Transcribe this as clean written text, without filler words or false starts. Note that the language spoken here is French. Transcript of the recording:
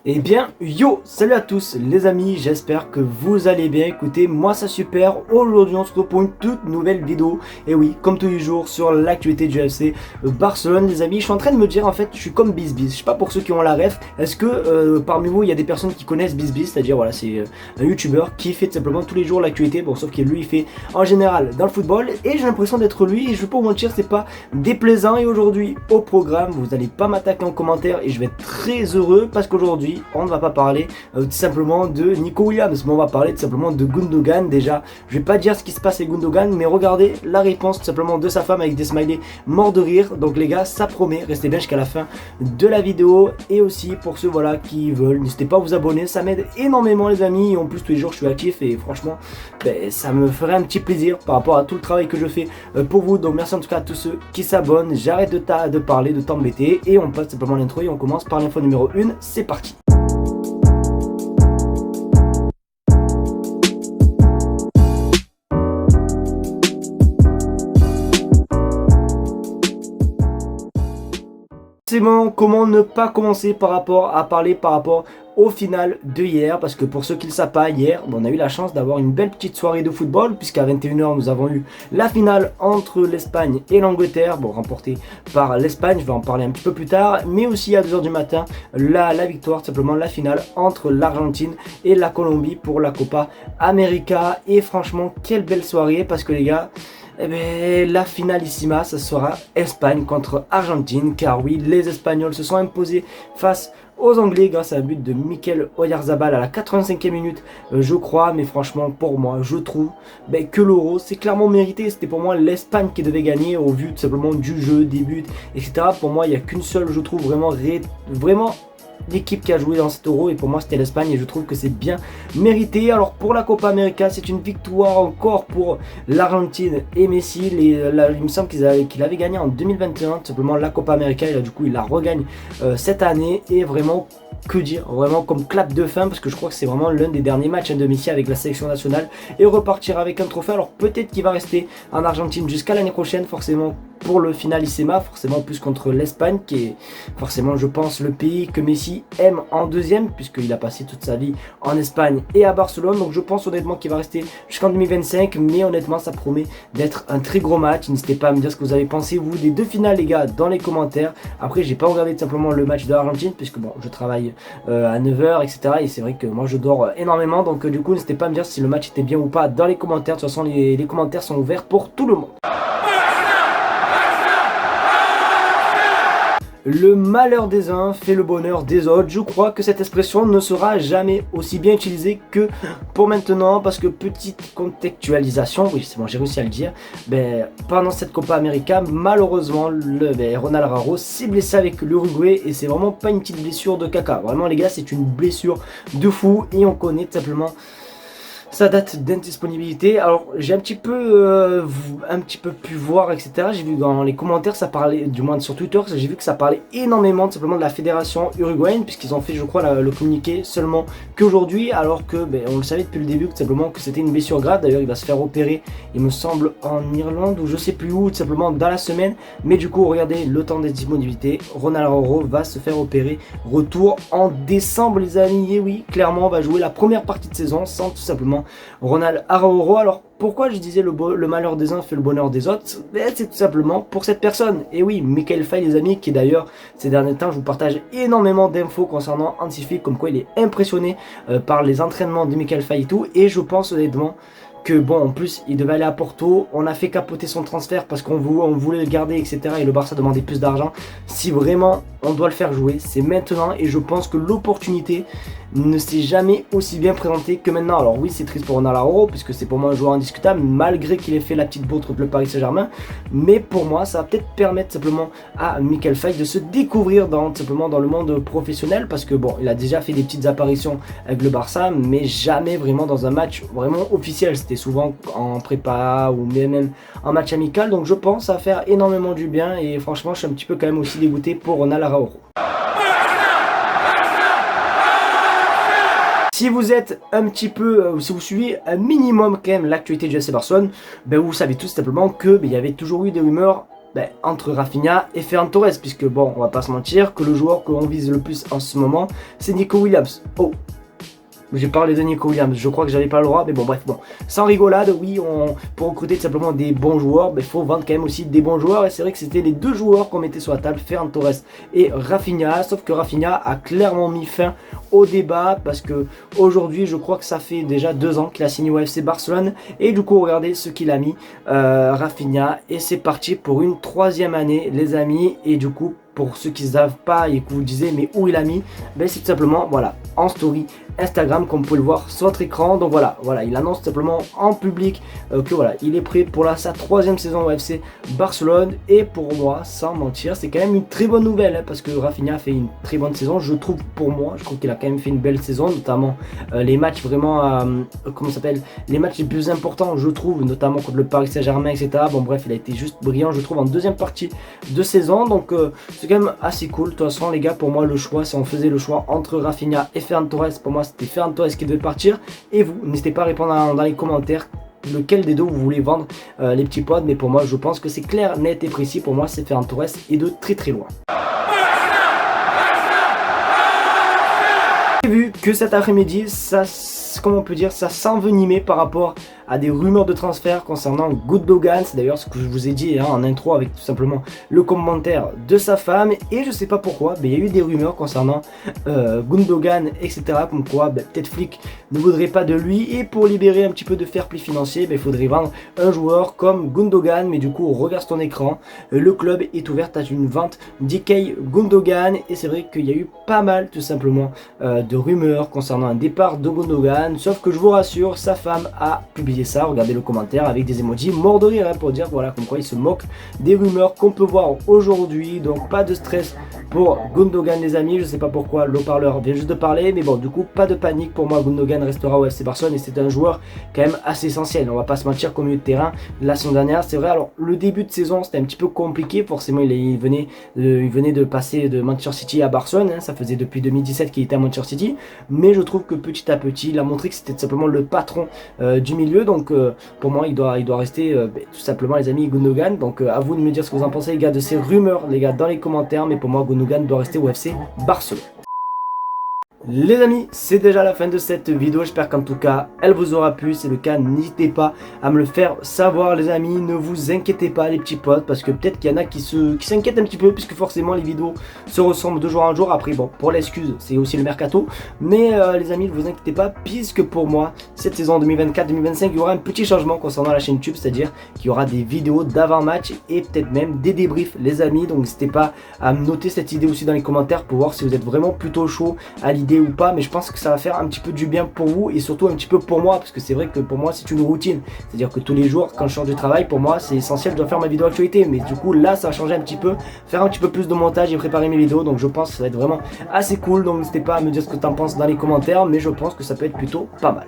Eh bien, yo, salut à tous les amis, j'espère que vous allez bien. Écoutez, moi ça super, aujourd'hui on se retrouve pour une toute nouvelle vidéo. Et oui, comme tous les jours sur l'actualité du FC Barcelone les amis. Je suis en train de me dire en fait, je suis comme BizBiz. Je sais pas pour ceux qui ont la ref, est-ce que parmi vous il y a des personnes qui connaissent BizBiz, c'est-à-dire voilà, c'est un youtubeur qui fait tout simplement tous les jours l'actualité. Bon, sauf que lui il fait en général dans le football et j'ai l'impression d'être lui et je vais pas vous mentir, c'est pas déplaisant. Et aujourd'hui au programme, vous allez pas m'attaquer en commentaire et je vais être très heureux parce qu'aujourd'hui on ne va pas parler tout simplement de Nico Williams, mais on va parler tout simplement de Gundogan. Déjà, je vais pas dire ce qui se passe avec Gundogan, mais regardez la réponse tout simplement de sa femme avec des smileys morts de rire. Donc les gars, ça promet, restez bien jusqu'à la fin de la vidéo. Et aussi pour ceux voilà qui veulent, n'hésitez pas à vous abonner, ça m'aide énormément les amis. Et en plus tous les jours je suis actif et franchement ça me ferait un petit plaisir par rapport à tout le travail que je fais pour vous. Donc merci en tout cas à tous ceux qui s'abonnent. J'arrête de parler, de t'embêter et on passe simplement l'intro et on commence par l'info numéro 1. C'est parti. Comment ne pas commencer par rapport au final de hier, parce que pour ceux qui ne le savent pas, hier on a eu la chance d'avoir une belle petite soirée de football, puisqu'à 21 h nous avons eu la finale entre l'Espagne et l'Angleterre, bon remportée par l'Espagne, je vais en parler un petit peu plus tard, mais aussi à 2 h du matin la victoire, tout simplement la finale entre l'Argentine et la Colombie pour la Copa América. Et franchement quelle belle soirée, parce que les gars, eh bien, la finalissima, ça sera Espagne contre Argentine, car oui, les Espagnols se sont imposés face aux Anglais grâce à un but de Mikel Oyarzabal à la 85e minute, je crois. Mais franchement, pour moi, je trouve que l'Euro, c'est clairement mérité. C'était pour moi l'Espagne qui devait gagner au vu tout simplement du jeu, des buts, etc. Pour moi, il n'y a qu'une seule, je trouve, vraiment l'équipe qui a joué dans cet Euro, et pour moi c'était l'Espagne, et je trouve que c'est bien mérité. Alors pour la Copa América, c'est une victoire encore pour l'Argentine et Messi. Il me semble qu'il avait gagné en 2021 tout simplement la Copa América, et là du coup il la regagne cette année. Et vraiment, que dire, vraiment comme clap de fin, parce que je crois que c'est vraiment l'un des derniers matchs de Messi avec la sélection nationale, et repartir avec un trophée. Alors peut-être qu'il va rester en Argentine jusqu'à l'année prochaine, forcément pour le finalissima, forcément plus contre l'Espagne, qui est forcément je pense le pays que Messi aime en deuxième, puisqu'il a passé toute sa vie en Espagne et à Barcelone. Donc je pense honnêtement qu'il va rester jusqu'en 2025, mais honnêtement ça promet d'être un très gros match. N'hésitez pas à me dire ce que vous avez pensé vous des deux finales les gars dans les commentaires. Après j'ai pas regardé tout simplement le match de l'Argentine, puisque bon je travaille à 9 h etc, et c'est vrai que moi je dors énormément. Donc du coup n'hésitez pas à me dire si le match était bien ou pas dans les commentaires. De toute façon les commentaires sont ouverts pour tout le monde. Le malheur des uns fait le bonheur des autres. Je crois que cette expression ne sera jamais aussi bien utilisée que pour maintenant, parce que petite contextualisation, oui c'est bon j'ai réussi à le dire, pendant cette Copa América, malheureusement Ronald Araujo s'est blessé avec l'Uruguay, et c'est vraiment pas une petite blessure de caca, vraiment les gars c'est une blessure de fou, et on connaît tout simplement sa date d'indisponibilité. Alors j'ai un petit peu pu voir etc, j'ai vu dans les commentaires ça parlait, du moins sur Twitter j'ai vu que ça parlait énormément tout simplement de la fédération uruguayenne, puisqu'ils ont fait je crois le communiqué seulement qu'aujourd'hui, alors que on le savait depuis le début tout simplement que c'était une blessure grave. D'ailleurs il va se faire opérer il me semble en Irlande ou je sais plus où, tout simplement dans la semaine. Mais du coup regardez le temps d'indisponibilité, Ronald Araujo va se faire opérer, retour en décembre les amis. Et oui clairement on va jouer la première partie de saison sans tout simplement Ronald Araujo. Alors pourquoi je disais le malheur des uns fait le bonheur des autres, c'est tout simplement pour cette personne. Et oui, Michael Faye les amis, qui d'ailleurs ces derniers temps je vous partage énormément d'infos concernant Hansi, comme quoi il est impressionné par les entraînements de Michael Faye et tout. Et je pense honnêtement que bon, en plus il devait aller à Porto, on a fait capoter son transfert parce qu'on voulait le garder etc, et le Barça demandait plus d'argent. Si vraiment on doit le faire jouer, c'est maintenant, et je pense que l'opportunité ne s'est jamais aussi bien présentée que maintenant. Alors oui c'est triste pour Ronald Araujo, puisque c'est pour moi un joueur indiscutable, malgré qu'il ait fait la petite bourde contre le Paris Saint-Germain, mais pour moi ça va peut-être permettre simplement à Michael Faye de se découvrir simplement dans le monde professionnel, parce que bon il a déjà fait des petites apparitions avec le Barça, mais jamais vraiment dans un match vraiment officiel, c'était souvent en prépa ou même en match amical. Donc je pense que ça va faire énormément du bien, et franchement je suis un petit peu quand même aussi dégoûté pour Ronald Araujo. Si vous êtes un petit peu, si vous suivez un minimum quand même l'actualité du FC Barcelone, vous savez tout simplement que il y avait toujours eu des rumeurs entre Rafinha et Ferran Torres, puisque bon, on va pas se mentir que le joueur qu'on vise le plus en ce moment, c'est Nico Williams. Oh, j'ai parlé de Nico Williams, je crois que j'avais pas le droit, mais bon bref, bon. Sans rigolade, oui, pour recruter tout simplement des bons joueurs, il faut vendre quand même aussi des bons joueurs, et c'est vrai que c'était les deux joueurs qu'on mettait sur la table, Ferran Torres et Rafinha, sauf que Rafinha a clairement mis fin au débat, parce que aujourd'hui, je crois que ça fait déjà 2 ans qu'il a signé au FC Barcelone, et du coup, regardez ce qu'il a mis, Rafinha, et c'est parti pour une 3e année, les amis, et du coup, pour ceux qui ne savent pas et que vous disiez mais où il a mis, c'est tout simplement voilà en story Instagram comme vous pouvez le voir sur votre écran. Donc voilà, il annonce simplement en public que voilà, il est prêt pour sa 3e saison au FC Barcelone. Et pour moi, sans mentir, c'est quand même une très bonne nouvelle, parce que Rafinha a fait une très bonne saison, je trouve. Pour moi, je trouve qu'il a quand même fait une belle saison, notamment les matchs vraiment comment ça s'appelle, les matchs les plus importants, je trouve, notamment contre le Paris Saint-Germain, etc. Bon bref, il a été juste brillant, je trouve, en 2e partie de saison. Donc c'est quand même assez cool. De toute façon, les gars, pour moi, le choix, si on faisait le choix entre Rafinha et Ferran Torres, pour moi c'était Ferran Torres qui devait partir. Et vous, n'hésitez pas à répondre dans les commentaires lequel des deux vous voulez vendre, les petits pods. Mais pour moi, je pense que c'est clair, net et précis. Pour moi, c'est Ferran Torres et de très très loin. J'ai vu que cet après-midi, ça, comment on peut dire, ça s'envenimait par rapport à des rumeurs de transfert concernant Gundogan. C'est d'ailleurs ce que je vous ai dit en intro, avec tout simplement le commentaire de sa femme. Et je sais pas pourquoi, il y a eu des rumeurs concernant Gundogan, etc. Comme quoi peut-être Flick ne voudrait pas de lui, et pour libérer un petit peu de fair play financier, il faudrait vendre un joueur comme Gundogan. Mais du coup, regarde ton écran, le club est ouvert à une vente d'Ilkay Gundogan, et c'est vrai qu'il y a eu pas mal tout simplement de rumeurs concernant un départ de Gundogan. Sauf que je vous rassure, sa femme a publié ça, regardez le commentaire avec des emojis morts de rire, pour dire voilà comme quoi il se moque des rumeurs qu'on peut voir aujourd'hui. Donc pas de stress pour Gundogan, les amis. Je sais pas pourquoi l'eau-parleur vient juste de parler, mais bon, du coup pas de panique. Pour moi, Gundogan restera au FC Barcelone, et c'est un joueur quand même assez essentiel, on va pas se mentir, qu'au milieu de terrain. La saison dernière, c'est vrai, alors le début de saison c'était un petit peu compliqué, forcément il venait de passer de Manchester City à Barcelone, ça faisait depuis 2017 qu'il était à Manchester City, mais je trouve que petit à petit il a montré que c'était tout simplement le patron du milieu. Donc pour moi, il doit rester tout simplement, les amis, Gundogan. Donc à vous de me dire ce que vous en pensez, les gars, de ces rumeurs, les gars, dans les commentaires. Mais pour moi, Gundogan doit rester au FC Barcelone. Les amis, c'est déjà la fin de cette vidéo, j'espère qu'en tout cas elle vous aura plu. Si c'est le cas, n'hésitez pas à me le faire savoir, les amis. Ne vous inquiétez pas, les petits potes, parce que peut-être qu'il y en a qui s'inquiètent un petit peu, puisque forcément les vidéos se ressemblent de jour en jour. Après bon, pour l'excuse, c'est aussi le mercato, mais les amis, ne vous inquiétez pas, puisque pour moi cette saison 2024-2025, il y aura un petit changement concernant la chaîne YouTube, c'est-à-dire qu'il y aura des vidéos d'avant-match et peut-être même des débriefs, les amis. Donc n'hésitez pas à me noter cette idée aussi dans les commentaires pour voir si vous êtes vraiment plutôt chaud à l'idée ou pas. Mais je pense que ça va faire un petit peu du bien pour vous, et surtout un petit peu pour moi, parce que c'est vrai que pour moi c'est une routine, c'est à dire que tous les jours quand je sors du travail, pour moi c'est essentiel, je dois faire ma vidéo actualité. Mais du coup là ça va changer un petit peu, faire un petit peu plus de montage et préparer mes vidéos. Donc je pense que ça va être vraiment assez cool. Donc n'hésitez pas à me dire ce que tu en penses dans les commentaires, mais je pense que ça peut être plutôt pas mal.